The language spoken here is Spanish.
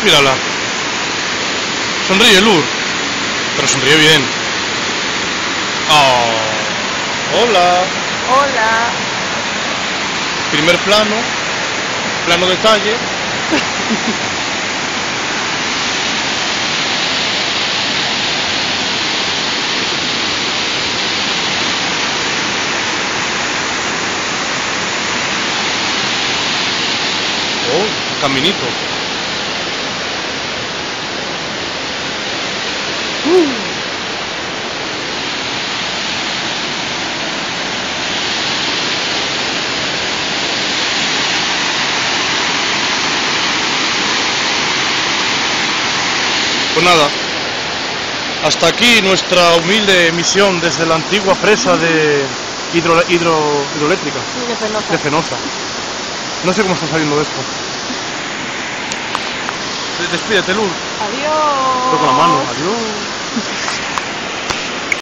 Mírala. Sonríe, Lur. Pero sonríe bien. Oh. Hola. Hola. Primer plano. Plano detalle. Oh, caminito. Pues nada, hasta aquí nuestra humilde misión desde la antigua presa de hidroeléctrica Sí, de Fenosa. de Fenosa. No sé cómo está saliendo esto. Despídete, Luz. Adiós. Toco la mano. Adiós.